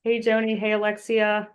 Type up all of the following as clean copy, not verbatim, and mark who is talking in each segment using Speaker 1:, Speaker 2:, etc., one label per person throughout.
Speaker 1: Hey, Joni. Hey, Alexia.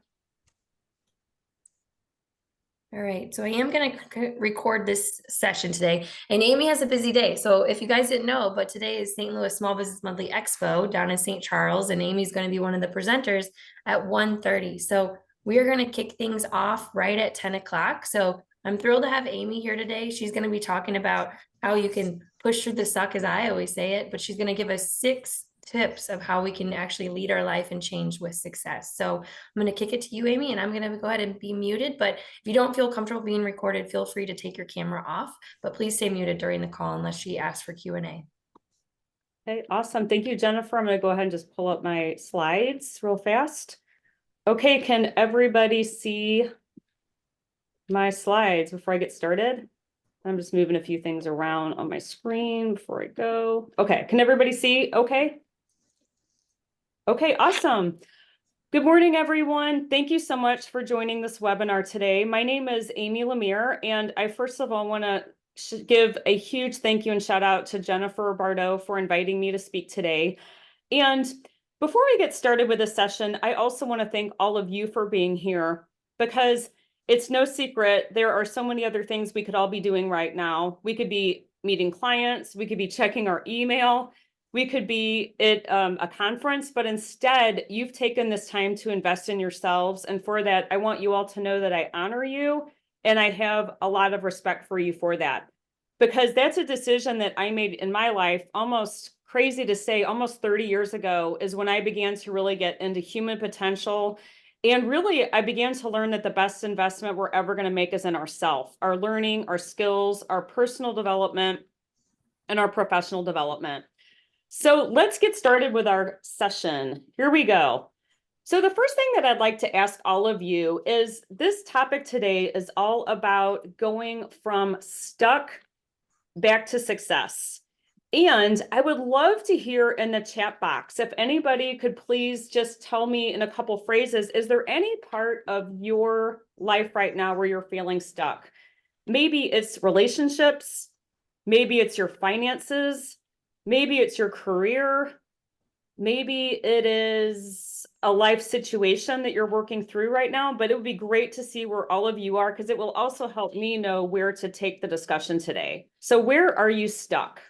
Speaker 2: All right, so I am going to record this session today, and Amy has a busy day. So if you guys didn't know, but today is St. Louis Small Business Monthly Expo down in St. Charles, and Amy's going to be one of the presenters at 1:30. So we are going to kick things off right at 10 o'clock. So I'm thrilled to have Amy here today. She's going to be talking about how you can push through the suck, as I always say it, but she's going to give us 6 tips of how we can actually lead our life and change with success. So I'm going to kick it to you, Amy, and I'm going to go ahead and be muted, but if you don't feel comfortable being recorded, feel free to take your camera off, but please stay muted during the call unless she asks for Q&A.
Speaker 1: Hey, awesome. Thank you, Jennifer. I'm going to go ahead and just pull up my slides real fast. Okay, can everybody see my slides before I get started? I'm just moving a few things around on my screen before I go. Okay, can everybody see? Okay. Okay, awesome. Good morning, everyone. Thank you so much for joining this webinar today. My name is Amy Lemire, and I first of all want to give a huge thank you and shout out to Jennifer Bardot for inviting me to speak today. And before we get started with this session, I also want to thank all of you for being here, because it's no secret there are so many other things we could all be doing right now. We could be meeting clients, we could be checking our email, we could be at a conference, but instead you've taken this time to invest in yourselves. And for that, I want you all to know that I honor you and I have a lot of respect for you for that, because that's a decision that I made in my life, almost crazy to say, almost 30 years ago is when I began to really get into human potential. And really, I began to learn that the best investment we're ever going to make is in ourselves, our learning, our skills, our personal development, and our professional development. So let's get started with our session. Here we go. So the first thing that I'd like to ask all of you is, this topic today is all about going from stuck back to success. And I would love to hear in the chat box, if anybody could please just tell me in a couple phrases, is there any part of your life right now where you're feeling stuck? Maybe it's relationships, maybe it's your finances, maybe it's your career, maybe it is a life situation that you're working through right now, but it would be great to see where all of you are, because it will also help me know where to take the discussion today. So where are you stuck?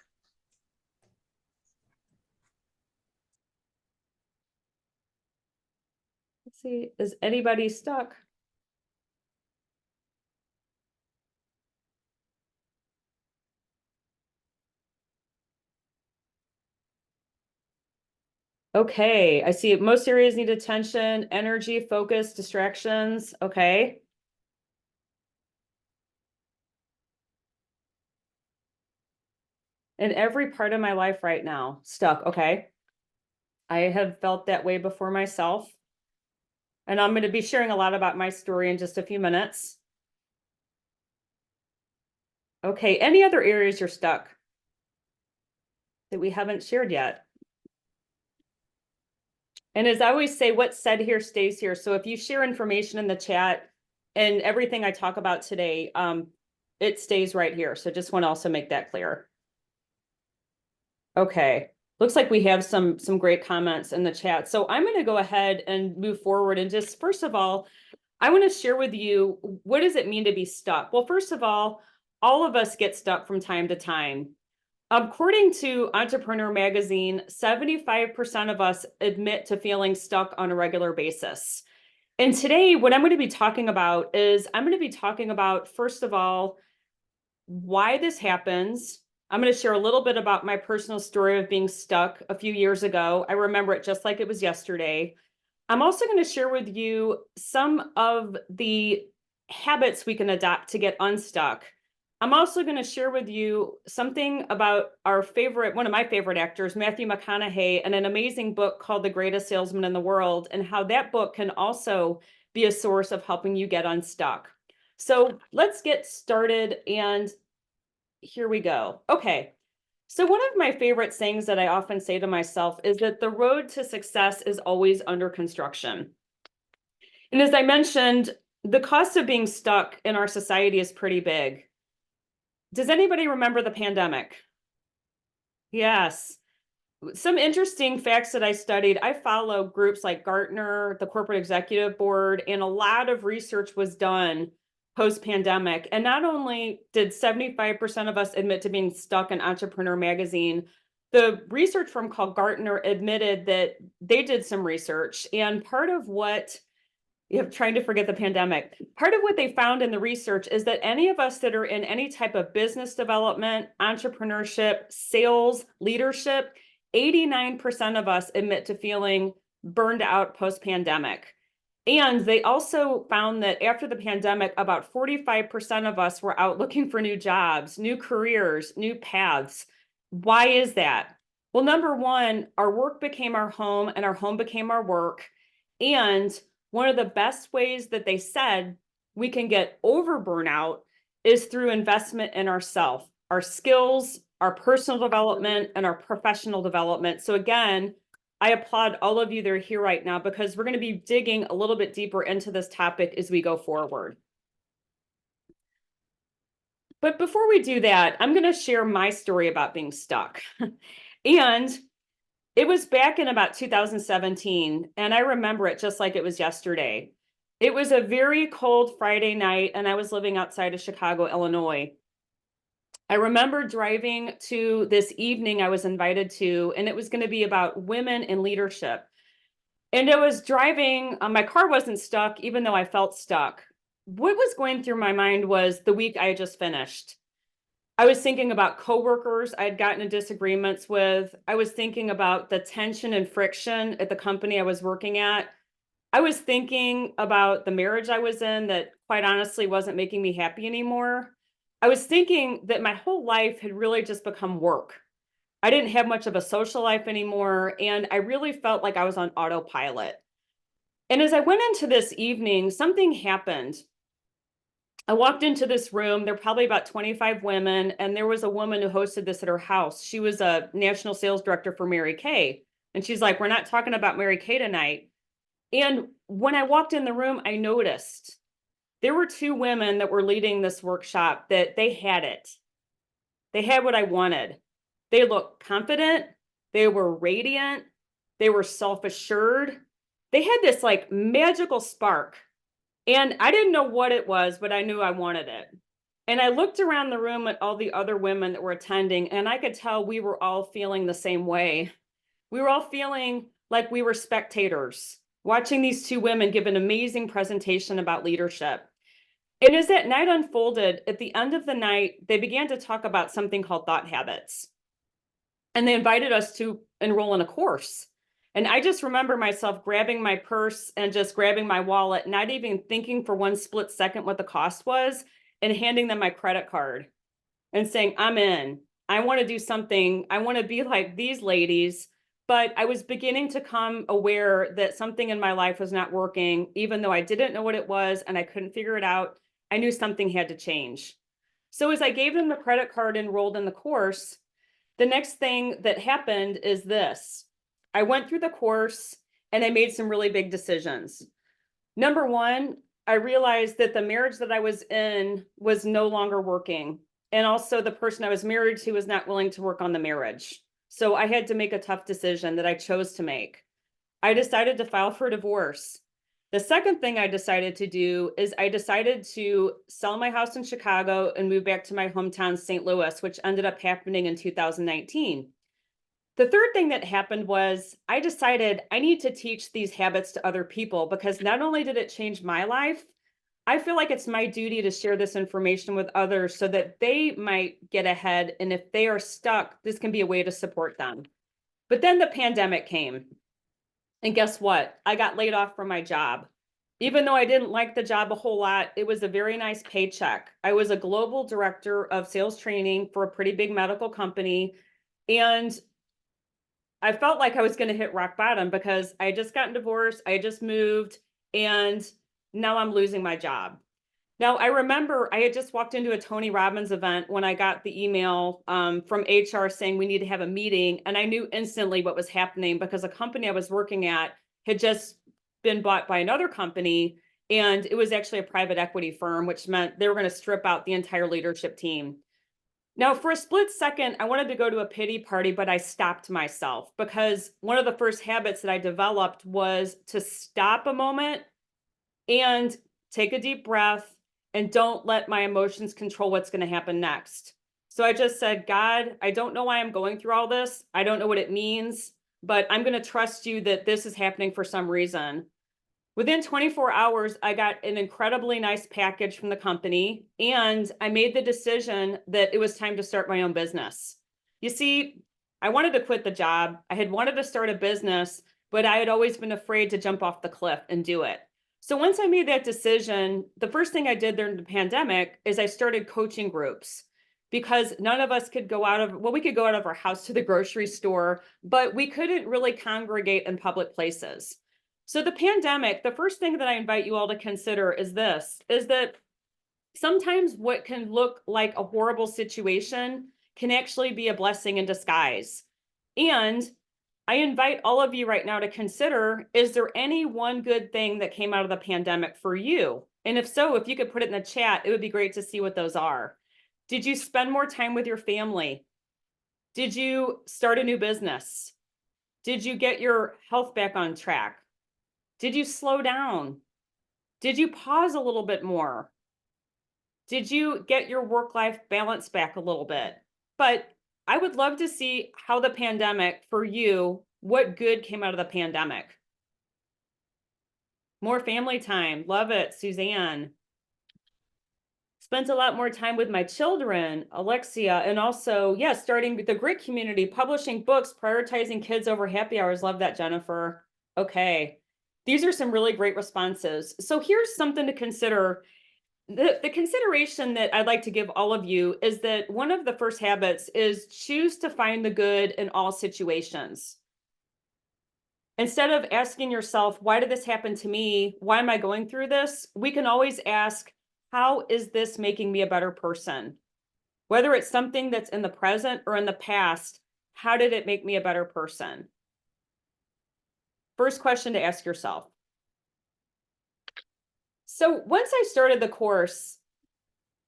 Speaker 1: Let's see, is anybody stuck? Okay, I see most areas need attention, energy, focus, distractions. Okay. In every part of my life right now, stuck. Okay. I have felt that way before myself. And I'm going to be sharing a lot about my story in just a few minutes. Okay, any other areas you're stuck that we haven't shared yet? And as I always say, what's said here stays here. So if you share information in the chat and everything I talk about today, it stays right here. So just want to also make that clear. Okay, looks like we have some great comments in the chat. So I'm going to go ahead and move forward. And just first of all, I want to share with you, what does it mean to be stuck? Well, first of all of us get stuck from time to time. According to Entrepreneur Magazine, 75% of us admit to feeling stuck on a regular basis. And today, what I'm going to be talking about is, I'm going to be talking about, first of all, why this happens. I'm going to share a little bit about my personal story of being stuck a few years ago. I remember it just like it was yesterday. I'm also going to share with you some of the habits we can adopt to get unstuck. I'm also going to share with you something about one of my favorite actors, Matthew McConaughey, and an amazing book called The Greatest Salesman in the World, and how that book can also be a source of helping you get unstuck. So let's get started, and here we go. Okay. So one of my favorite sayings that I often say to myself is that the road to success is always under construction. And as I mentioned, the cost of being stuck in our society is pretty big. Does anybody remember the pandemic? Yes. some interesting facts that I studied. I follow groups like Gartner, the Corporate Executive Board, and a lot of research was done post-pandemic. And not only did 75% of us admit to being stuck in Entrepreneur Magazine, the research firm called Gartner admitted that they did some research. And part of what trying to forget the pandemic. Part of what they found in the research is that any of us that are in any type of business development, entrepreneurship, sales, leadership, 89% of us admit to feeling burned out post-pandemic. And they also found that after the pandemic, about 45% of us were out looking for new jobs, new careers, new paths. Why is that? Well, number one, our work became our home and our home became our work. And one of the best ways that they said we can get over burnout is through investment in ourselves, our skills, our personal development, and our professional development. So again, I applaud all of you that are here right now because we're going to be digging a little bit deeper into this topic as we go forward. But before we do that, I'm going to share my story about being stuck. And it was back in about 2017, and I remember it just like it was yesterday. It was a very cold Friday night, and I was living outside of Chicago, Illinois. I remember driving to this evening I was invited to, and it was going to be about women in leadership. And I was driving, my car wasn't stuck, even though I felt stuck. What was going through my mind was the week I had just finished. I was thinking about coworkers I had gotten in disagreements with. I was thinking about the tension and friction at the company I was working at. I was thinking about the marriage I was in that quite honestly wasn't making me happy anymore. I was thinking that my whole life had really just become work. I didn't have much of a social life anymore, and I really felt like I was on autopilot. And as I went into this evening, something happened. I walked into this room, there were probably about 25 women, and there was a woman who hosted this at her house. She was a national sales director for Mary Kay. And she's like, we're not talking about Mary Kay tonight. And when I walked in the room, I noticed there were two women that were leading this workshop that they had it. They had what I wanted. They looked confident. They were radiant. They were self-assured. They had this like magical spark. And I didn't know what it was, but I knew I wanted it. And I looked around the room at all the other women that were attending, and I could tell we were all feeling the same way. We were all feeling like we were spectators, watching these two women give an amazing presentation about leadership. And as that night unfolded, at the end of the night, they began to talk about something called thought habits. And they invited us to enroll in a course. And I just remember myself grabbing my purse and just grabbing my wallet, not even thinking for one split second what the cost was, and handing them my credit card and saying, I'm in. I want to do something. I want to be like these ladies. But I was beginning to come aware that something in my life was not working, even though I didn't know what it was and I couldn't figure it out. I knew something had to change. So as I gave them the credit card and enrolled in the course, the next thing that happened is this. I went through the course and I made some really big decisions. Number one, I realized that the marriage that I was in was no longer working. And also the person I was married to was not willing to work on the marriage. So I had to make a tough decision that I chose to make. I decided to file for divorce. The second thing I decided to do is I decided to sell my house in Chicago and move back to my hometown, St. Louis, which ended up happening in 2019. The third thing that happened was I decided I need to teach these habits to other people because not only did it change my life, I feel like it's my duty to share this information with others so that they might get ahead. And if they are stuck, this can be a way to support them. But then the pandemic came. And guess what? I got laid off from my job. Even though I didn't like the job a whole lot, it was a very nice paycheck. I was a global director of sales training for a pretty big medical company. And I felt like I was going to hit rock bottom because I had just gotten divorced, I had just moved, and now I'm losing my job. Now, I remember I had just walked into a Tony Robbins event when I got the email from HR saying we need to have a meeting, and I knew instantly what was happening because a company I was working at had just been bought by another company, and it was actually a private equity firm, which meant they were going to strip out the entire leadership team. Now, for a split second, I wanted to go to a pity party, but I stopped myself because one of the first habits that I developed was to stop a moment and take a deep breath and don't let my emotions control what's going to happen next. So I just said, God, I don't know why I'm going through all this. I don't know what it means, but I'm going to trust you that this is happening for some reason. Within 24 hours, I got an incredibly nice package from the company, and I made the decision that it was time to start my own business. You see, I wanted to quit the job. I had wanted to start a business, but I had always been afraid to jump off the cliff and do it. So once I made that decision, the first thing I did during the pandemic is I started coaching groups because none of us could go out of, well, we could go out of our house to the grocery store, but we couldn't really congregate in public places. So the pandemic, the first thing that I invite you all to consider is this, is that sometimes what can look like a horrible situation can actually be a blessing in disguise. And I invite all of you right now to consider, is there any one good thing that came out of the pandemic for you? And if so, if you could put it in the chat, it would be great to see what those are. Did you spend more time with your family? Did you start a new business? Did you get your health back on track? Did you slow down? Did you pause a little bit more? Did you get your work-life balance back a little bit? But I would love to see how the pandemic, for you, what good came out of the pandemic? More family time. Love it, Suzanne. Spent a lot more time with my children, Alexia, and also, yeah, starting the Grit community, publishing books, prioritizing kids over happy hours. Love that, Jennifer. Okay. These are some really great responses. So here's something to consider. The consideration that I'd like to give all of you is that one of the first habits is choose to find the good in all situations. Instead of asking yourself, why did this happen to me? Why am I going through this? We can always ask, how is this making me a better person? Whether it's something that's in the present or in the past, how did it make me a better person? First question to ask yourself. So once I started the course,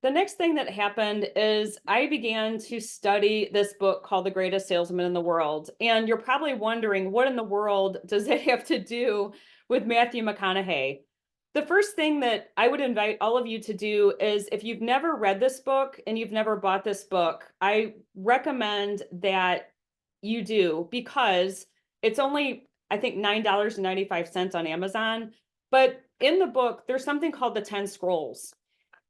Speaker 1: the next thing that happened is I began to study this book called The Greatest Salesman in the World. And you're probably wondering, what in the world does that have to do with Matthew McConaughey? The first thing that I would invite all of you to do is, if you've never read this book and you've never bought this book, I recommend that you do, because it's only, I think, $9.95 on Amazon. But in the book, there's something called the 10 Scrolls.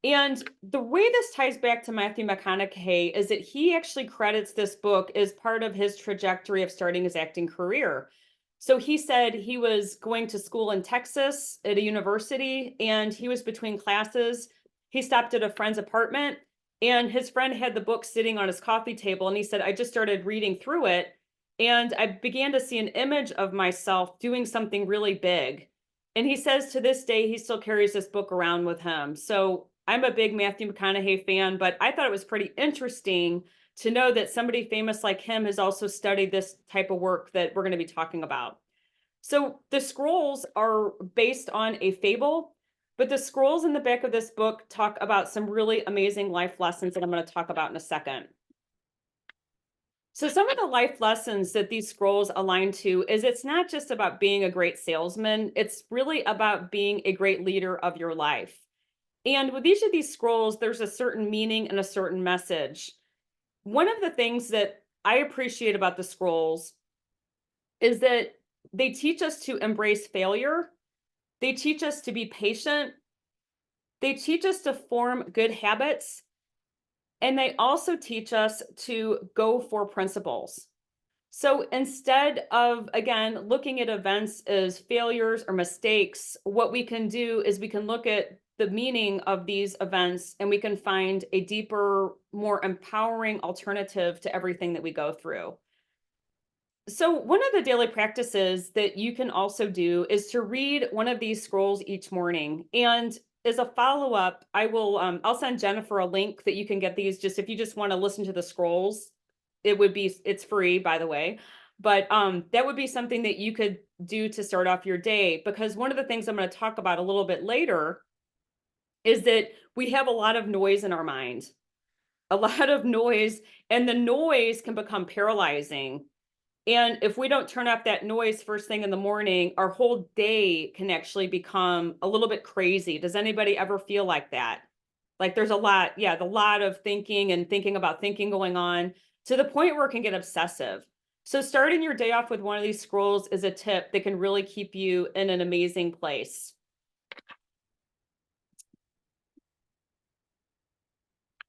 Speaker 1: And the way this ties back to Matthew McConaughey is that he actually credits this book as part of his trajectory of starting his acting career. So he said he was going to school in Texas at a university, and he was between classes. He stopped at a friend's apartment, and his friend had the book sitting on his coffee table. And he said, I just started reading through it, and I began to see an image of myself doing something really big. And he says to this day, he still carries this book around with him. So I'm a big Matthew McConaughey fan, but I thought it was pretty interesting to know that somebody famous like him has also studied this type of work that we're going to be talking about. So the scrolls are based on a fable, but the scrolls in the back of this book talk about some really amazing life lessons that I'm going to talk about in a second. So some of the life lessons that these scrolls align to is, it's not just about being a great salesman, it's really about being a great leader of your life. And with each of these scrolls, there's a certain meaning and a certain message. One of the things that I appreciate about the scrolls is that they teach us to embrace failure. They teach us to be patient. They teach us to form good habits. And they also teach us to go for principles. So instead of, again, looking at events as failures or mistakes, what we can do is we can look at the meaning of these events, and we can find a deeper, more empowering alternative to everything that we go through. So one of the daily practices that you can also do is to read one of these scrolls each morning. And as a follow-up, I'll send Jennifer a link that you can get these, just if you just want to listen to the scrolls. It's free, by the way. But that would be something that you could do to start off your day, because one of the things I'm going to talk about a little bit later is that we have a lot of noise in our mind. a lot of noise, and the noise can become paralyzing. And if we don't turn off that noise first thing in the morning, our whole day can actually become a little bit crazy. Does anybody ever feel like that? Like there's a lot, yeah, the lot of thinking and thinking about thinking going on to the point where it can get obsessive. So starting your day off with one of these scrolls is a tip that can really keep you in an amazing place.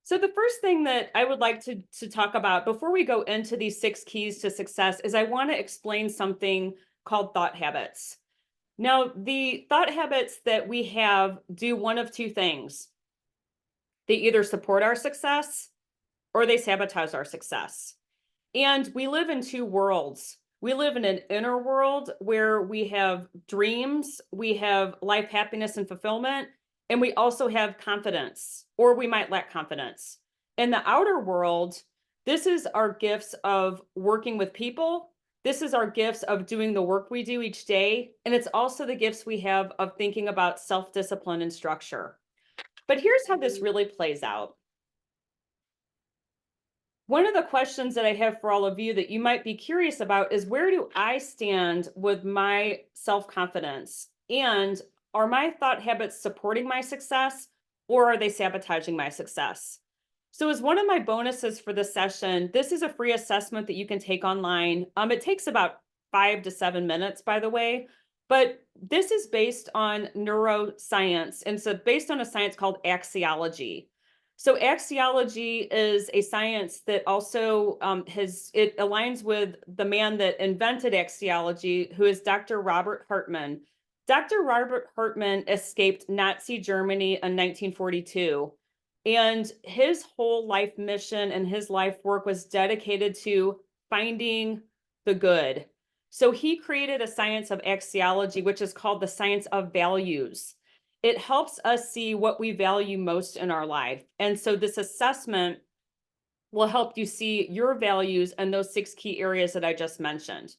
Speaker 1: So the first thing that I would like to talk about before we go into these 6 keys to success is I want to explain something called thought habits. Now, the thought habits that we have do one of 2 things. They either support our success or they sabotage our success. And we live in 2 worlds. We live in an inner world where we have dreams, we have life happiness and fulfillment, and we also have confidence, or we might lack confidence. In the outer world, this is our gifts of working with people. This is our gifts of doing the work we do each day. And it's also the gifts we have of thinking about self-discipline and structure. But here's how this really plays out. One of the questions that I have for all of you that you might be curious about is, where do I stand with my self-confidence? And are my thought habits supporting my success, or are they sabotaging my success? So as one of my bonuses for this session, this is a free assessment that you can take online. It takes about 5 to 7 minutes, by the way, but this is based on neuroscience. And so based on a science called axiology. So axiology is a science that also it aligns with the man that invented axiology, who is Dr. Robert Hartman. Dr. Robert Hartman escaped Nazi Germany in 1942, and his whole life mission and his life work was dedicated to finding the good. So he created a science of axiology, which is called the science of values. It helps us see what we value most in our life. And so this assessment will help you see your values and those 6 key areas that I just mentioned.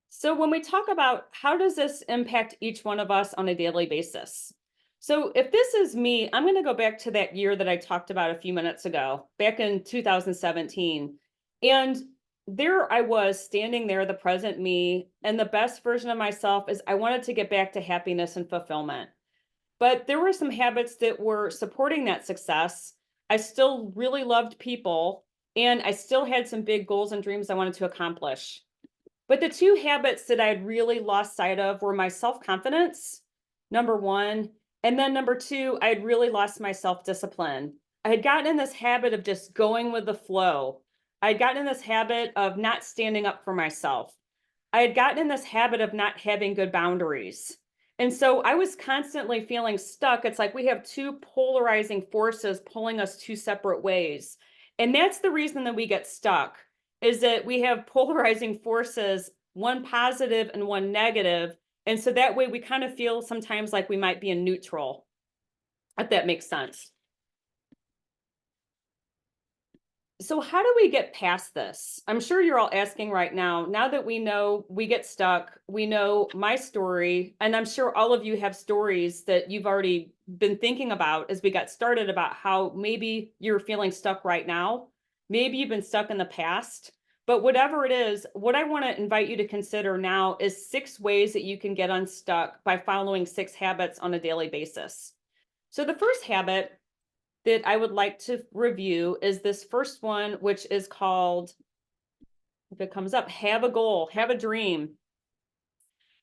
Speaker 1: So when we talk about how does this impact each one of us on a daily basis? So if this is me, I'm going to go back to that year that I talked about a few minutes ago, back in 2017. And there I was standing there, the present me, and the best version of myself is I wanted to get back to happiness and fulfillment. But there were some habits that were supporting that success. I still really loved people, and I still had some big goals and dreams I wanted to accomplish. But the 2 habits that I'd really lost sight of were my self-confidence, number 1, and then number 2, I had really lost my self-discipline. I had gotten in this habit of just going with the flow. I had gotten in this habit of not standing up for myself. I had gotten in this habit of not having good boundaries. And so I was constantly feeling stuck. It's like we have 2 polarizing forces pulling us 2 separate ways. And that's the reason that we get stuck, is that we have polarizing forces, one positive and one negative. And so that way we kind of feel sometimes like we might be in neutral, if that makes sense. So how do we get past this? I'm sure you're all asking right now that we know we get stuck, we know my story, and I'm sure all of you have stories that you've already been thinking about as we got started about how maybe you're feeling stuck right now. Maybe you've been stuck in the past, but whatever it is, what I want to invite you to consider now is 6 ways that you can get unstuck by following 6 habits on a daily basis. So the first habit that I would like to review is this first one, which is called, if it comes up, have a goal, have a dream.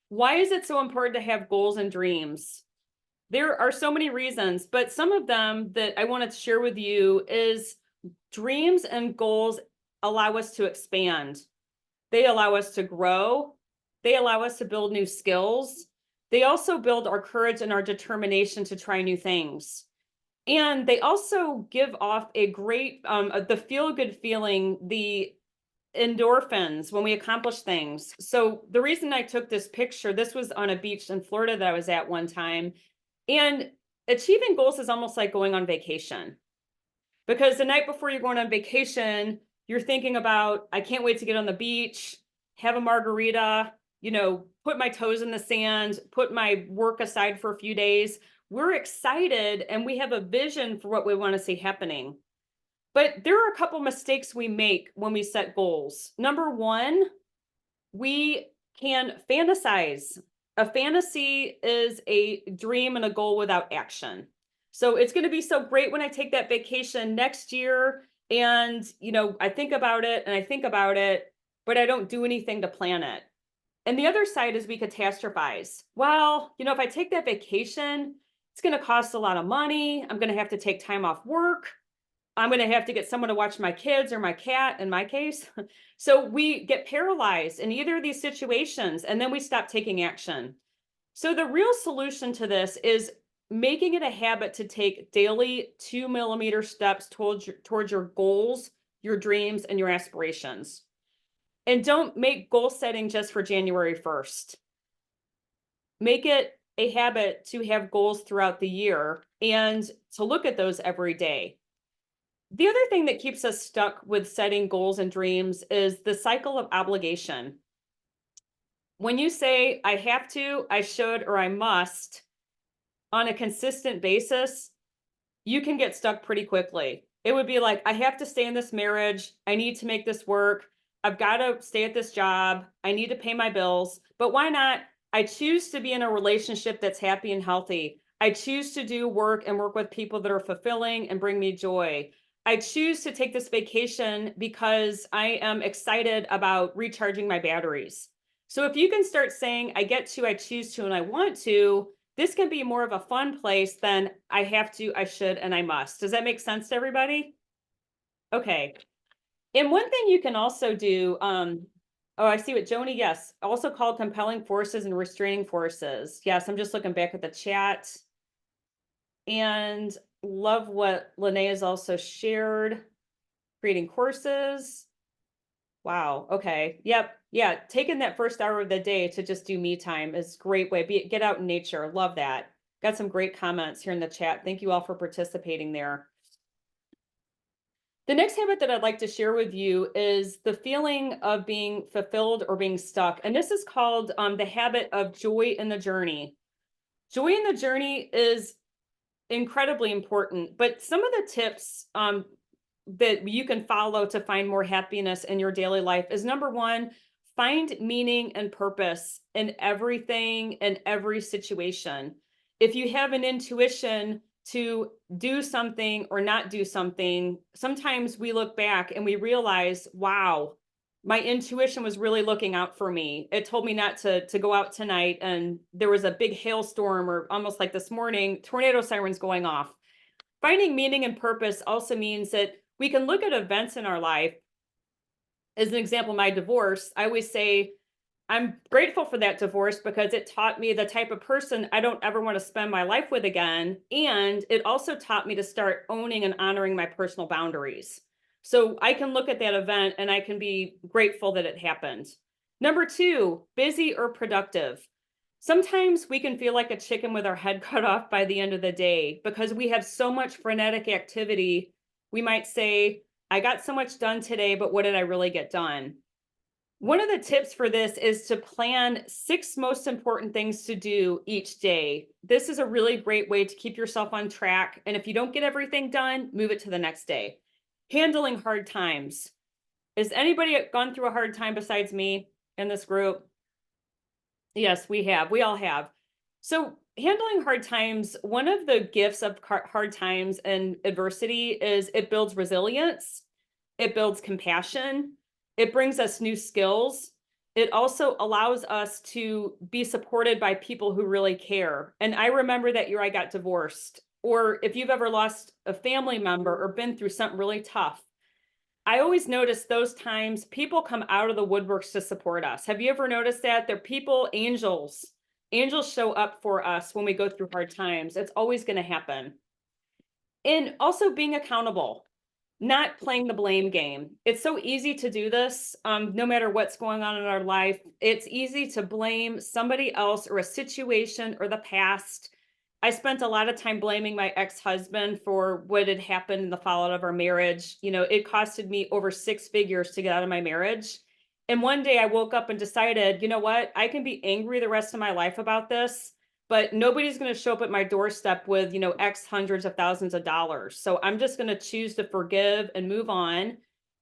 Speaker 1: Why is it so important to have goals and dreams? There are so many reasons, but some of them that I wanted to share with you is dreams and goals allow us to expand. They allow us to grow. They allow us to build new skills. They also build our courage and our determination to try new things. And they also give off a great, the feel-good feeling, the endorphins when we accomplish things. So the reason I took this picture, this was on a beach in Florida that I was at one time. And achieving goals is almost like going on vacation. Because the night before you're going on vacation, you're thinking about, I can't wait to get on the beach, have a margarita, put my toes in the sand, put my work aside for a few days. we're excited and we have a vision for what we want to see happening. But there are a couple mistakes we make when we set goals. Number one, we can fantasize. A fantasy is a dream and a goal without action. So it's going to be so great when I take that vacation next year. And, I think about it and I think about it, but I don't do anything to plan it. And the other side is we catastrophize. Well, if I take that vacation, it's going to cost a lot of money. I'm going to have to take time off work. I'm going to have to get someone to watch my kids or my cat in my case. So we get paralyzed in either of these situations and then we stop taking action. So the real solution to this is making it a habit to take daily 2 millimeter steps towards your goals, your dreams, and your aspirations. And don't make goal setting just for January 1st. Make it a habit to have goals throughout the year and to look at those every day. The other thing that keeps us stuck with setting goals and dreams is the cycle of obligation. When you say, I have to, I should, or I must on a consistent basis, you can get stuck pretty quickly. It would be like, I have to stay in this marriage. I need to make this work. I've got to stay at this job. I need to pay my bills. But why not? I choose to be in a relationship that's happy and healthy. I choose to do work and work with people that are fulfilling and bring me joy. I choose to take this vacation because I am excited about recharging my batteries. So if you can start saying, I get to, I choose to, and I want to, this can be more of a fun place than I have to, I should, and I must. Does that make sense to everybody? Okay. And one thing you can also do, oh, I see what Joni, yes, also called compelling forces and restraining forces. Yes, I'm just looking back at the chat. And love what Lene has also shared, creating courses. Wow. Okay. Yep. Yeah. Taking that first hour of the day to just do me time is a great way. Get out in nature. Love that. Got some great comments here in the chat. Thank you all for participating there. The next habit that I'd like to share with you is the feeling of being fulfilled or being stuck. And this is called the habit of joy in the journey. Joy in the journey is incredibly important, but some of the tips that you can follow to find more happiness in your daily life is number one, find meaning and purpose in everything and every situation. If you have an intuition to do something or not do something, sometimes we look back and we realize, wow, my intuition was really looking out for me. It told me not to go out tonight, and there was a big hailstorm, or almost like this morning, tornado sirens going off. Finding meaning and purpose also means that we can look at events in our life. As an example, my divorce, I always say, I'm grateful for that divorce because it taught me the type of person I don't ever want to spend my life with again. And it also taught me to start owning and honoring my personal boundaries. So I can look at that event and I can be grateful that it happened. Number two, busy or productive. Sometimes we can feel like a chicken with our head cut off by the end of the day because we have so much frenetic activity. We might say, I got so much done today, but what did I really get done? One of the tips for this is to plan 6 most important things to do each day. This is a really great way to keep yourself on track. And if you don't get everything done, move it to the next day. Handling hard times. Has anybody gone through a hard time besides me in this group? Yes, we have. We all have. So handling hard times, one of the gifts of hard times and adversity is it builds resilience. It builds compassion. It brings us new skills. It also allows us to be supported by people who really care. And I remember that year I got divorced, or if you've ever lost a family member or been through something really tough, I always notice those times people come out of the woodworks to support us. Have you ever noticed that? They're people, angels. Angels show up for us when we go through hard times. It's always going to happen. And also being accountable, not playing the blame game. It's so easy to do this, no matter what's going on in our life. It's easy to blame somebody else or a situation or the past. I spent a lot of time blaming my ex-husband for what had happened in the fallout of our marriage. It costed me over 6 figures to get out of my marriage. And one day I woke up and decided, you know what? I can be angry the rest of my life about this, but nobody's going to show up at my doorstep with, X hundreds of thousands of dollars. So I'm just going to choose to forgive and move on.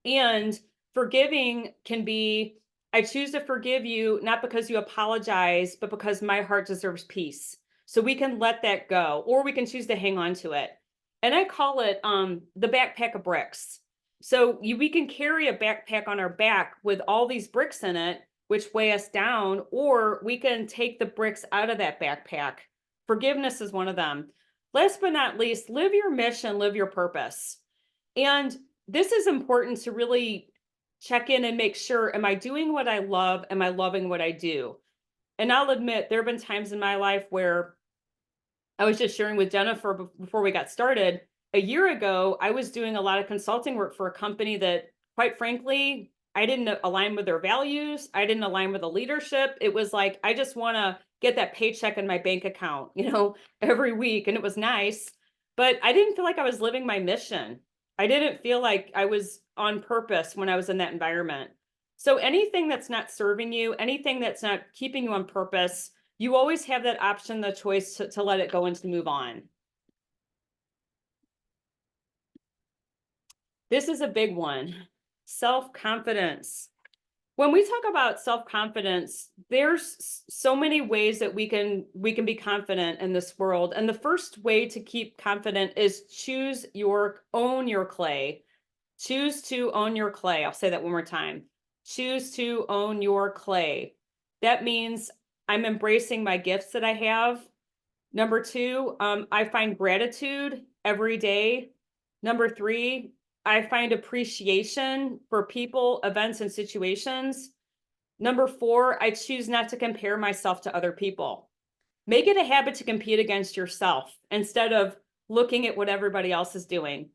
Speaker 1: And forgiving can be, I choose to forgive you, not because you apologize, but because my heart deserves peace. So we can let that go, or we can choose to hang on to it. And I call it the backpack of bricks. So we can carry a backpack on our back with all these bricks in it, which weigh us down, or we can take the bricks out of that backpack. Forgiveness is one of them. Last but not least, live your mission, live your purpose. And this is important to really check in and make sure, am I doing what I love? Am I loving what I do? And I'll admit, there have been times in my life where I was just sharing with Jennifer before we got started. A year ago, I was doing a lot of consulting work for a company that, quite frankly, I didn't align with their values. I didn't align with the leadership. It was like, I just want to get that paycheck in my bank account, every week. And it was nice, but I didn't feel like I was living my mission. I didn't feel like I was on purpose when I was in that environment. So anything that's not serving you, anything that's not keeping you on purpose, you always have that option, the choice to let it go and to move on. This is a big one. Self-confidence. When we talk about self-confidence, there's so many ways that we can be confident in this world. And the first way to keep confident is own your clay. Choose to own your clay. I'll say that one more time. Choose to own your clay. That means I'm embracing my gifts that I have. Number two, I find gratitude every day. Number three, I find appreciation for people, events, and situations. Number four, I choose not to compare myself to other people. Make it a habit to compete against yourself instead of looking at what everybody else is doing.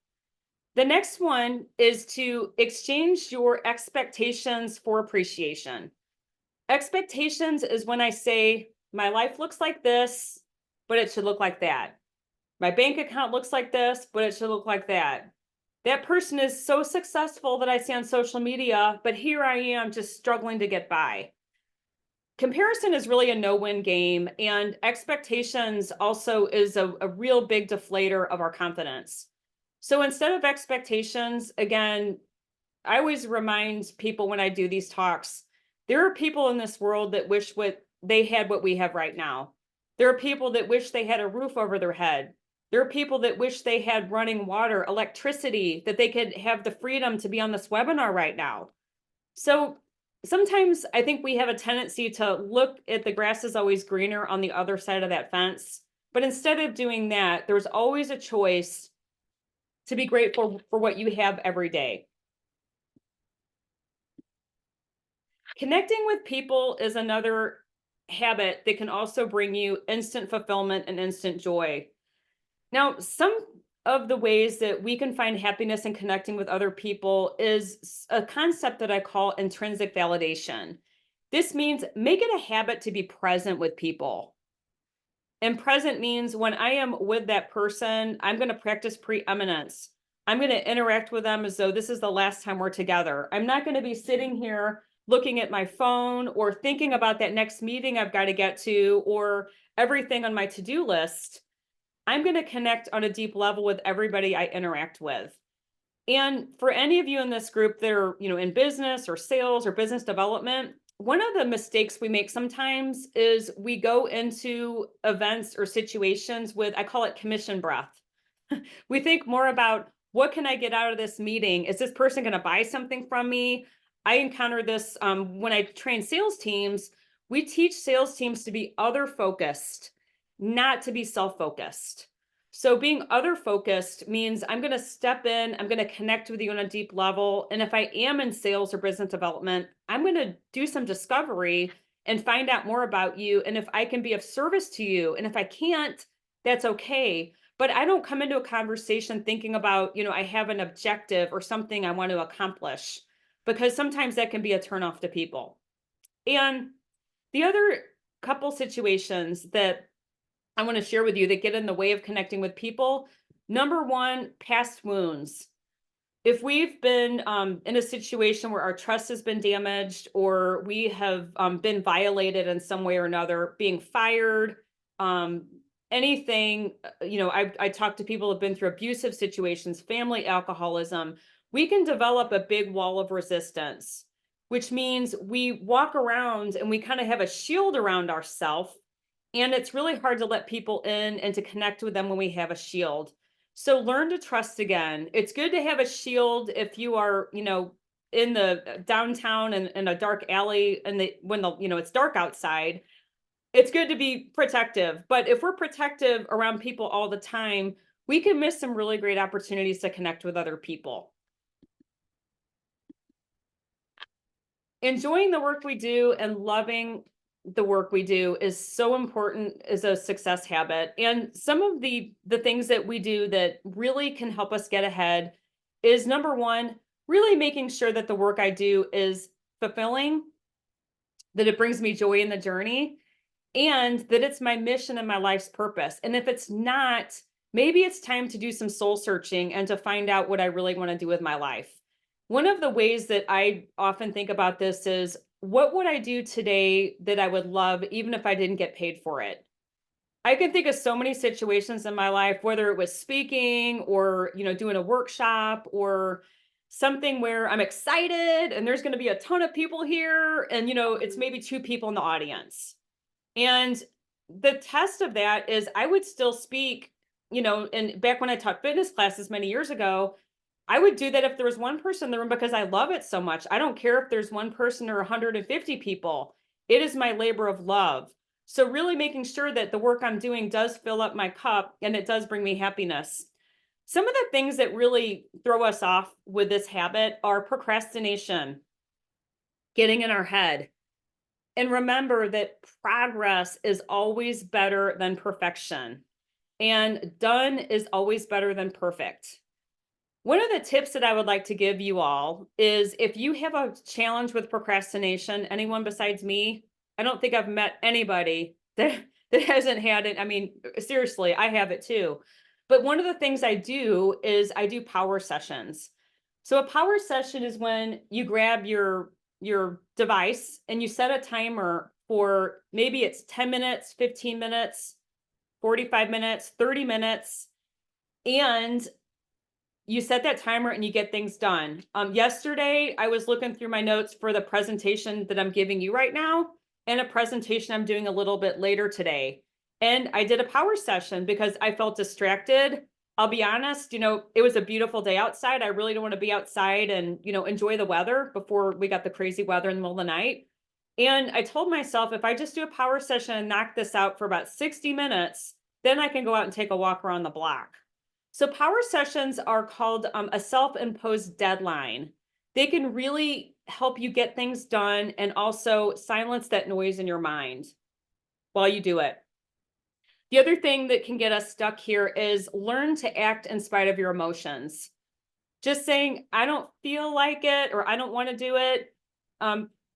Speaker 1: The next one is to exchange your expectations for appreciation. Expectations is when I say, my life looks like this, but it should look like that. My bank account looks like this, but it should look like that. That person is so successful that I see on social media, but here I am just struggling to get by. Comparison is really a no-win game, and expectations also is a real big deflator of our confidence. So instead of expectations, again, I always remind people when I do these talks, there are people in this world that wish they had what we have right now. There are people that wish they had a roof over their head. There are people that wish they had running water, electricity, that they could have the freedom to be on this webinar right now. So sometimes I think we have a tendency to look at the grass is always greener on the other side of that fence. But instead of doing that, there's always a choice to be grateful for what you have every day. Connecting with people is another habit that can also bring you instant fulfillment and instant joy. Now, some of the ways that we can find happiness in connecting with other people is a concept that I call intrinsic validation. This means make it a habit to be present with people. And present means when I am with that person, I'm going to practice preeminence. I'm going to interact with them as though this is the last time we're together. I'm not going to be sitting here looking at my phone or thinking about that next meeting I've got to get to or everything on my to-do list. I'm going to connect on a deep level with everybody I interact with. And for any of you in this group that are, in business or sales or business development, one of the mistakes we make sometimes is we go into events or situations with, I call it commission breath. We think more about what can I get out of this meeting? Is this person going to buy something from me? I encounter this when I train sales teams. We teach sales teams to be other focused, not to be self-focused. So being other focused means I'm going to step in, I'm going to connect with you on a deep level. And if I am in sales or business development, I'm going to do some discovery and find out more about you. And if I can be of service to you, and if I can't, that's okay. But I don't come into a conversation thinking about, I have an objective or something I want to accomplish, because sometimes that can be a turnoff to people. And the other couple situations that I want to share with you that get in the way of connecting with people. Number one, past wounds. If we've been in a situation where our trust has been damaged or we have been violated in some way or another, being fired, anything, I talk to people who've been through abusive situations, family alcoholism. We can develop a big wall of resistance, which means we walk around and we kind of have a shield around ourselves. And it's really hard to let people in and to connect with them when we have a shield. So learn to trust again. It's good to have a shield if you are, in the downtown and in a dark alley and when it's dark outside. It's good to be protective, but if we're protective around people all the time, we can miss some really great opportunities to connect with other people. Enjoying the work we do and loving the work we do is so important as a success habit. And some of the things that we do that really can help us get ahead is, number one, really making sure that the work I do is fulfilling, that it brings me joy in the journey, and that it's my mission and my life's purpose. And if it's not, maybe it's time to do some soul searching and to find out what I really want to do with my life. One of the ways that I often think about this is, what would I do today that I would love, even if I didn't get paid for it? I can think of so many situations in my life, whether it was speaking or, doing a workshop or something where I'm excited and there's going to be a ton of people here. And, it's maybe 2 people in the audience. And the test of that is I would still speak, and back when I taught fitness classes many years ago, I would do that if there was 1 person in the room because I love it so much. I don't care if there's 1 person or 150 people. It is my labor of love. So really making sure that the work I'm doing does fill up my cup and it does bring me happiness. Some of the things that really throw us off with this habit are procrastination, getting in our head. And remember that progress is always better than perfection, and done is always better than perfect. One of the tips that I would like to give you all is, if you have a challenge with procrastination, anyone besides me, I don't think I've met anybody that hasn't had it. I mean, seriously, I have it too. But one of the things I do is I do power sessions. So a power session is when you grab your device and you set a timer for, maybe it's 10 minutes, 15 minutes, 45 minutes, 30 minutes, and you set that timer and you get things done. Yesterday, I was looking through my notes for the presentation that I'm giving you right now, and a presentation I'm doing a little bit later today. And I did a power session because I felt distracted. I'll be honest, it was a beautiful day outside. I really don't want to be outside and, enjoy the weather before we got the crazy weather in the middle of the night. And I told myself, if I just do a power session and knock this out for about 60 minutes, then I can go out and take a walk around the block. So power sessions are called a self-imposed deadline. They can really help you get things done and also silence that noise in your mind while you do it. The other thing that can get us stuck here is learn to act in spite of your emotions. Just saying, I don't feel like it, or I don't want to do it.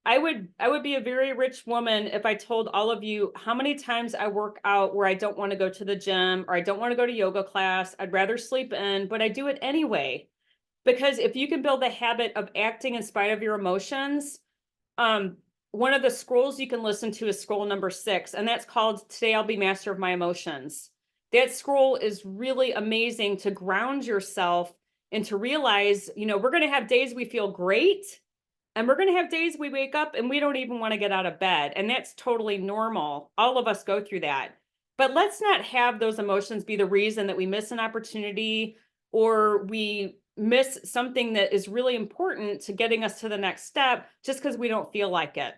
Speaker 1: I would be a very rich woman if I told all of you how many times I work out where I don't want to go to the gym, or I don't want to go to yoga class. I'd rather sleep in, but I do it anyway. Because if you can build the habit of acting in spite of your emotions, one of the scrolls you can listen to is scroll number 6, and that's called Today I'll Be Master of My Emotions. That scroll is really amazing to ground yourself and to realize, we're going to have days we feel great, and we're going to have days we wake up and we don't even want to get out of bed. And that's totally normal. All of us go through that. But let's not have those emotions be the reason that we miss an opportunity or we miss something that is really important to getting us to the next step just because we don't feel like it.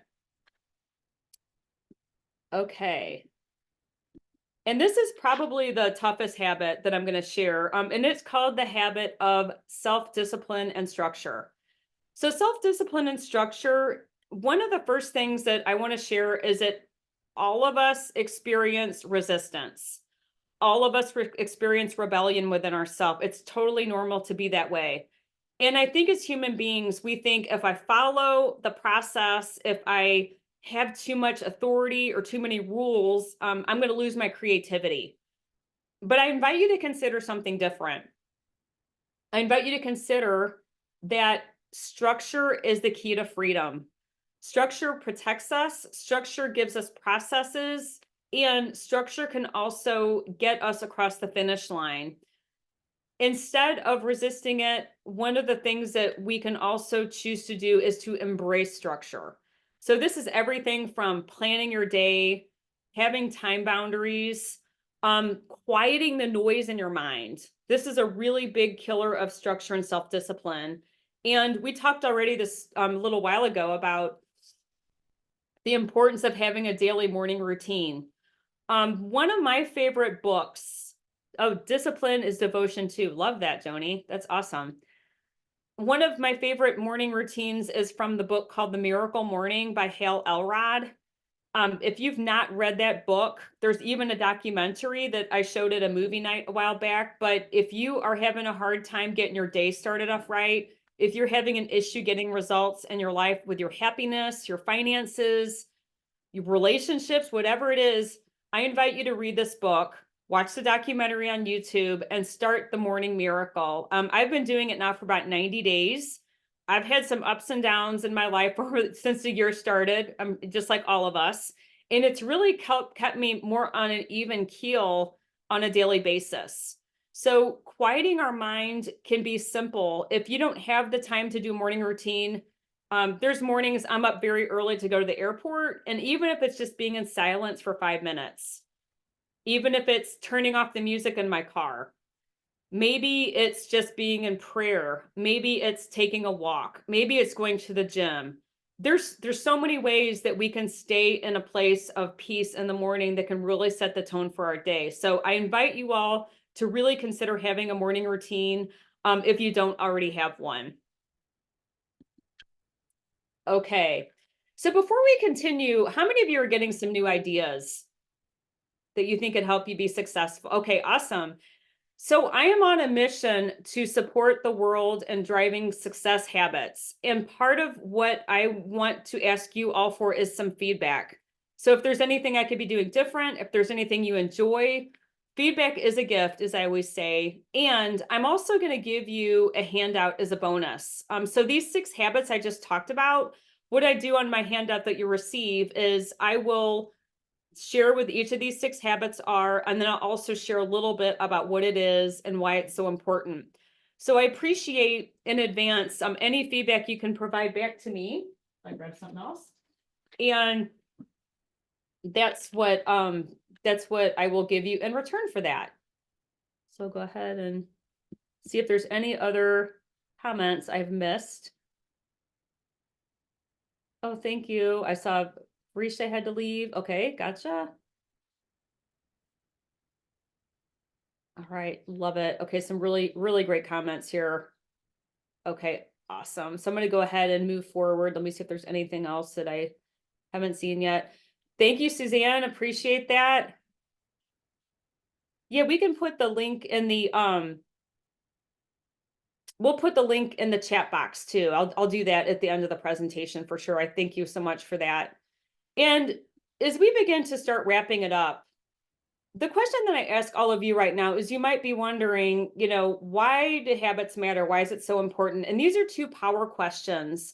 Speaker 1: Okay. And this is probably the toughest habit that I'm going to share. And it's called the habit of self-discipline and structure. So self-discipline and structure, one of the first things that I want to share is that all of us experience resistance. All of us experience rebellion within ourselves. It's totally normal to be that way. And I think as human beings, we think, if I follow the process, if I have too much authority or too many rules, I'm going to lose my creativity. But I invite you to consider something different. I invite you to consider that structure is the key to freedom. Structure protects us. Structure gives us processes And structure can also get us across the finish line. Instead of resisting it, one of the things that we can also choose to do is to embrace structure. So this is everything from planning your day, having time boundaries, quieting the noise in your mind. This is a really big killer of structure and self-discipline. And we talked already this a little while ago about the importance of having a daily morning routine. One of my favorite books, oh, Discipline is Devotion too. Love that, Joni. That's awesome. One of my favorite morning routines is from the book called The Miracle Morning by Hal Elrod. If you've not read that book, there's even a documentary that I showed at a movie night a while back. But if you are having a hard time getting your day started off right, if you're having an issue getting results in your life with your happiness, your finances, your relationships, whatever it is, I invite you to read this book, watch the documentary on YouTube, and start the morning miracle. I've been doing it now for about 90 days. I've had some ups and downs in my life since the year started, just like all of us. And it's really kept me more on an even keel on a daily basis. So quieting our mind can be simple. If you don't have the time to do morning routine, there's mornings I'm up very early to go to the airport. And even if it's just being in silence for 5 minutes, even if it's turning off the music in my car, maybe it's just being in prayer. Maybe it's taking a walk. Maybe it's going to the gym. There's so many ways that we can stay in a place of peace in the morning that can really set the tone for our day. So I invite you all to really consider having a morning routine if you don't already have one. Okay. So before we continue, how many of you are getting some new ideas that you think could help you be successful? Okay, awesome. So I am on a mission to support the world in driving success habits. And part of what I want to ask you all for is some feedback. So if there's anything I could be doing different, if there's anything you enjoy, feedback is a gift, as I always say. And I'm also going to give you a handout as a bonus. So these 6 habits I just talked about, what I do on my handout that you receive is I will share with each of these 6 habits are, and then I'll also share a little bit about what it is and why it's so important. So I appreciate in advance any feedback you can provide back to me. I grab something else. And that's what I will give you in return for that. So go ahead and see if there's any other comments I've missed. Oh, thank you. I saw Risha had to leave. Okay, gotcha. All right, love it. Okay, some really, really great comments here. Okay, awesome. So I'm going to go ahead and move forward. Let me see if there's anything else that I haven't seen yet. Thank you, Suzanne. Appreciate that. Yeah, we can put the link in the we'll put the link in the chat box too. I'll do that at the end of the presentation for sure. I thank you so much for that. And as we begin to start wrapping it up, the question that I ask all of you right now is you might be wondering, why do habits matter? Why is it so important? And these are 2 power questions.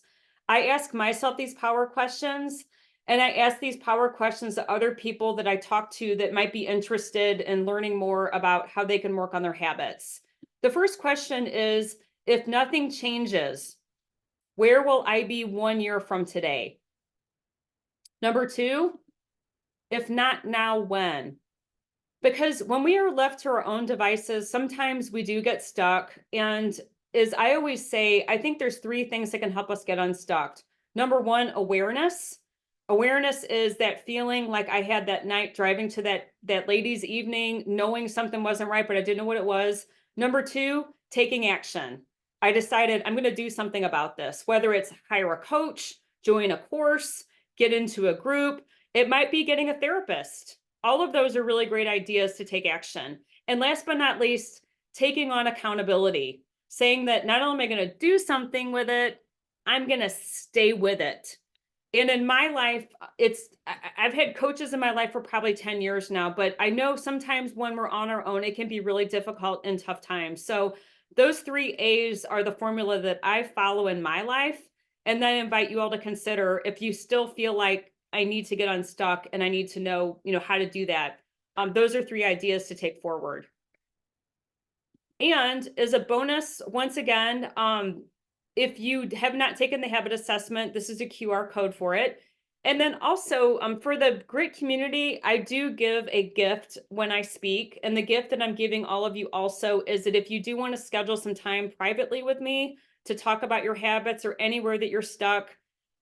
Speaker 1: I ask myself these power questions, and I ask these power questions to other people that I talk to that might be interested in learning more about how they can work on their habits. The first question is, if nothing changes, where will I be 1 year from today? Number 2, if not now, when? Because when we are left to our own devices, sometimes we do get stuck. And as I always say, I think there's 3 things that can help us get unstuck. Number 1, awareness. Awareness is that feeling like I had that night driving to that ladies' evening, knowing something wasn't right, but I didn't know what it was. Number 2, taking action. I decided I'm going to do something about this, whether it's hire a coach, join a course, get into a group. It might be getting a therapist. All of those are really great ideas to take action. And last but not least, taking on accountability, saying that not only am I going to do something with it, I'm going to stay with it. And in my life, I've had coaches in my life for probably 10 years now, but I know sometimes when we're on our own, it can be really difficult and tough times. So those 3 A's are the formula that I follow in my life. And then I invite you all to consider if you still feel like I need to get unstuck and I need to know, how to do that. Those are 3 ideas to take forward. And as a bonus, once again, if you have not taken the habit assessment, this is a QR code for it. And then also for the grit community, I do give a gift when I speak. And the gift that I'm giving all of you also is that if you do want to schedule some time privately with me to talk about your habits or anywhere that you're stuck,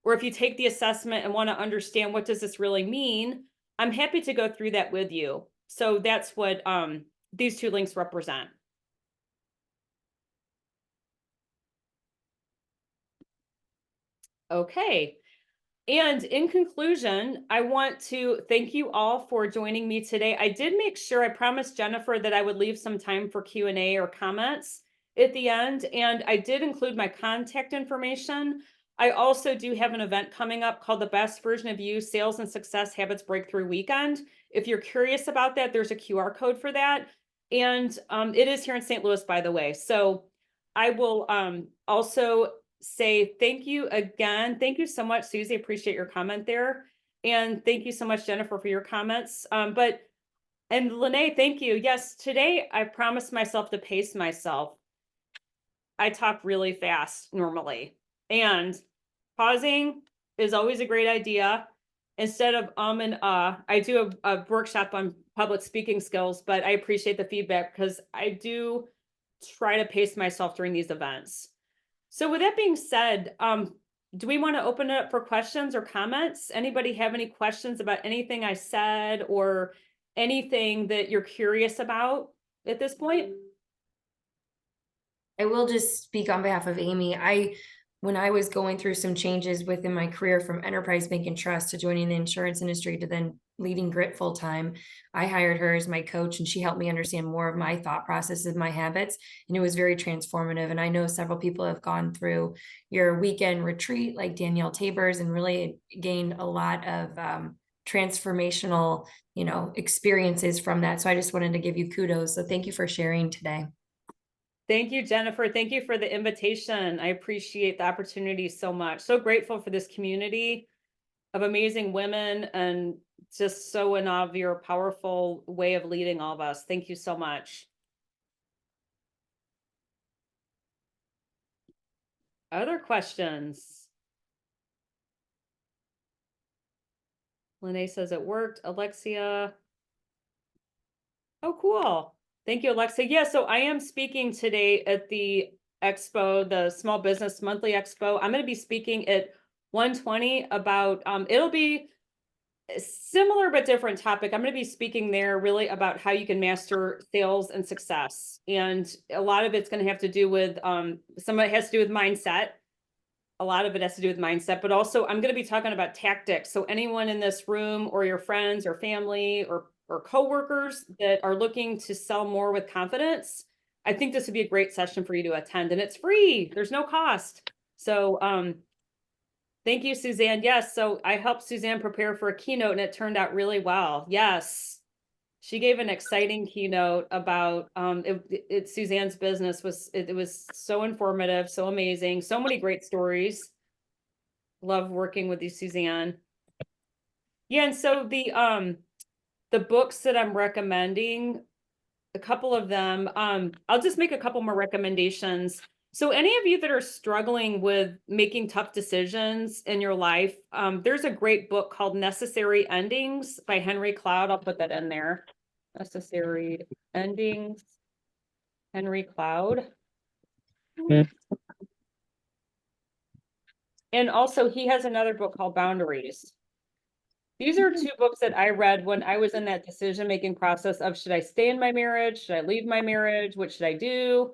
Speaker 1: or if you take the assessment and want to understand what does this really mean, I'm happy to go through that with you. So that's what these 2 links represent. Okay. And in conclusion, I want to thank you all for joining me today. I did make sure, I promised Jennifer that I would leave some time for Q&A or comments at the end, and I did include my contact information. I also do have an event coming up called the Best Version of You Sales and Success Habits Breakthrough Weekend. If you're curious about that, there's a QR code for that. And it is here in St. Louis, by the way. So I will also say thank you again. Thank you so much, Susie. Appreciate your comment there. And thank you so much, Jennifer, for your comments. And Lene, thank you. Yes, today I promised myself to pace myself. I talk really fast normally, and pausing is always a great idea. Instead of and I do a workshop on public speaking skills, but I appreciate the feedback because I do try to pace myself during these events. So with that being said, do we want to open it up for questions or comments? Anybody have any questions about anything I said or anything that you're curious about at this point?
Speaker 2: I will just speak on behalf of Amy. When I was going through some changes within my career from enterprise bank and trust to joining the insurance industry to then leading Grit full time, I hired her as my coach and she helped me understand more of my thought processes, my habits, and it was very transformative. And I know several people have gone through your weekend retreat like Danielle Tabors and really gained a lot of transformational, experiences from that. So I just wanted to give you kudos. So thank you for sharing today.
Speaker 1: Thank you, Jennifer. Thank you for the invitation. I appreciate the opportunity so much. So grateful for this community of amazing women and just so in awe of your powerful way of leading all of us. Thank you so much. Other questions? Lene says it worked. Alexia. Oh, cool. Thank you, Alexia. Yeah, so I am speaking today at the expo, the Small Business Monthly Expo. I'm going to be speaking at 1:20 about, it'll be a similar but different topic. I'm going to be speaking there really about how you can master sales and success. And a lot of it's going to have to do with, some of it has to do with mindset. A lot of it has to do with mindset, but also I'm going to be talking about tactics. So anyone in this room or your friends or family or coworkers that are looking to sell more with confidence, I think this would be a great session for you to attend, and it's free. There's no cost. So thank you, Suzanne. Yes, so I helped Suzanne prepare for a keynote and it turned out really well. Yes. She gave an exciting keynote about Suzanne's business it was so informative, so amazing, so many great stories. Love working with you, Suzanne. Yeah, and so the books that I'm recommending, a couple of them, I'll just make a couple more recommendations. So any of you that are struggling with making tough decisions in your life, there's a great book called Necessary Endings by Henry Cloud. I'll put that in there. Necessary Endings, Henry Cloud. And also he has another book called Boundaries. These are 2 books that I read when I was in that decision-making process of should I stay in my marriage? Should I leave my marriage? What should I do?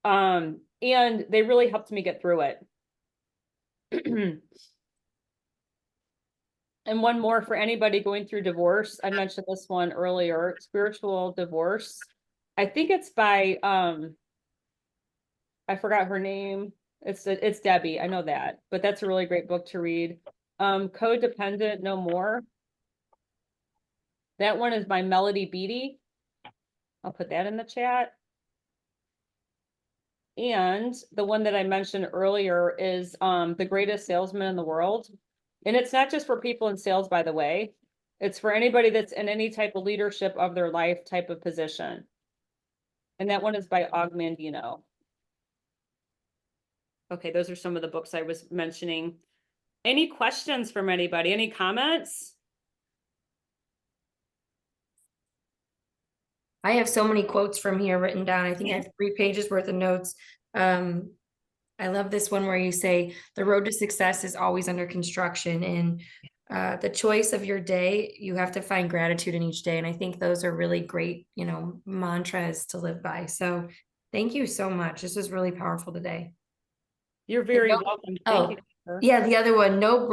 Speaker 1: And they really helped me get through it. And one more for anybody going through divorce. I mentioned this one earlier, Spiritual Divorce. I think it's by, I forgot her name. It's Debbie. I know that, but that's a really great book to read. Codependent No More. That one is by Melody Beattie. I'll put that in the chat. And the one that I mentioned earlier is The Greatest Salesman in the World. And it's not just for people in sales, by the way. It's for anybody that's in any type of leadership of their life type of position. And that one is by Og Mandino. Okay, those are some of the books I was mentioning. Any questions from anybody? Any comments?
Speaker 2: I have so many quotes from here written down. I think I have 3 pages worth of notes. I love this one where you say the road to success is always under construction, and the choice of your day, you have to find gratitude in each day. And I think those are really great, mantras to live by. So thank you so much. This was really powerful today.
Speaker 1: You're very welcome. Thank you.
Speaker 2: Yeah, the other one, no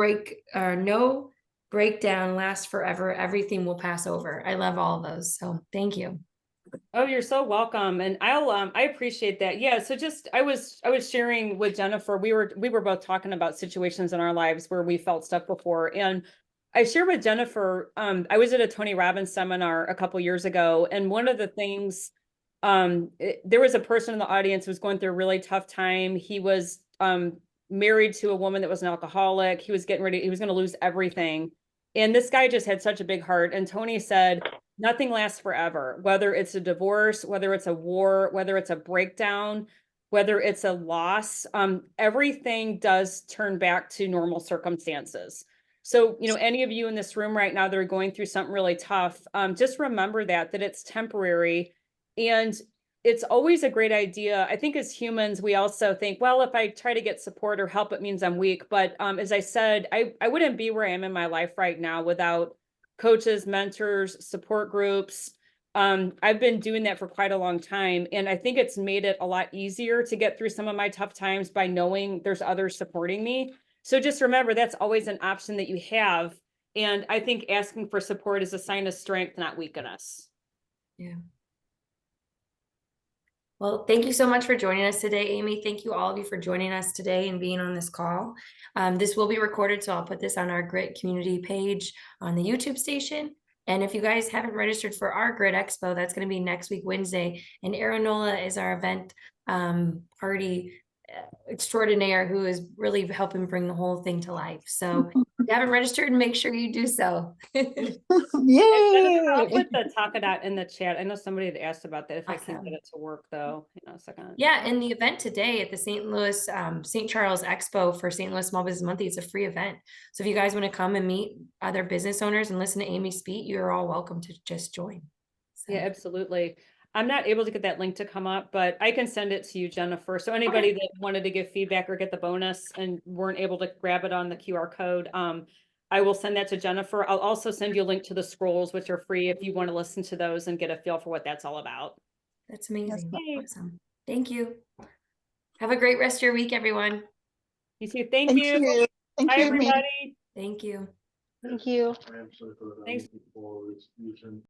Speaker 2: breakdown lasts forever. Everything will pass over. I love all of those. So thank you.
Speaker 1: Oh, you're so welcome. And I appreciate that. Yeah. So just, I was sharing with Jennifer, we were both talking about situations in our lives where we felt stuck before. And I shared with Jennifer, I was at a Tony Robbins seminar a couple years ago. And one of the things, there was a person in the audience who was going through a really tough time. He was, married to a woman that was an alcoholic. He was getting ready, he was going to lose everything. And this guy just had such a big heart. And Tony said, nothing lasts forever, whether it's a divorce, whether it's a war, whether it's a breakdown, whether it's a loss, everything does turn back to normal circumstances. So, any of you in this room right now that are going through something really tough, just remember that it's temporary. And it's always a great idea. I think as humans, we also think, well, if I try to get support or help, it means I'm weak. But as I said, I wouldn't be where I am in my life right now without coaches, mentors, support groups. I've been doing that for quite a long time. And I think it's made it a lot easier to get through some of my tough times by knowing there's others supporting me. So just remember, that's always an option that you have. And I think asking for support is a sign of strength, not weakness.
Speaker 2: Yeah. Well, thank you so much for joining us today, Amy. Thank you all of you for joining us today and being on this call. This will be recorded, so I'll put this on our G.R.I.T community page on the YouTube station. And if you guys haven't registered for our G.R.I.T Expo, that's going to be next week, Wednesday. And Aaronola is our event party extraordinaire who is really helping bring the whole thing to life. So if you haven't registered, make sure you do so.
Speaker 1: Yay! I'll put the Talkadat in the chat. I know somebody had asked about that if I can't get it to work though. A second.
Speaker 2: Yeah, and the event today at the St. Louis, St. Charles Expo for St. Louis Small Business Monthly, it's a free event. So if you guys want to come and meet other business owners and listen to Amy speak, you're all welcome to just join. So.
Speaker 1: Yeah, absolutely. I'm not able to get that link to come up, but I can send it to you, Jennifer. So anybody that wanted to give feedback or get the bonus and weren't able to grab it on the QR code, I will send that to Jennifer. I'll also send you a link to the scrolls, which are free if you want to listen to those and get a feel for what that's all about.
Speaker 2: That's amazing. That's awesome. Thank you. Have a great rest of your week, everyone.
Speaker 1: You too. Thank you.
Speaker 3: Thank
Speaker 1: Bye,
Speaker 3: you,
Speaker 1: everybody.
Speaker 2: Thank you.
Speaker 3: Thank you.
Speaker 1: Thanks.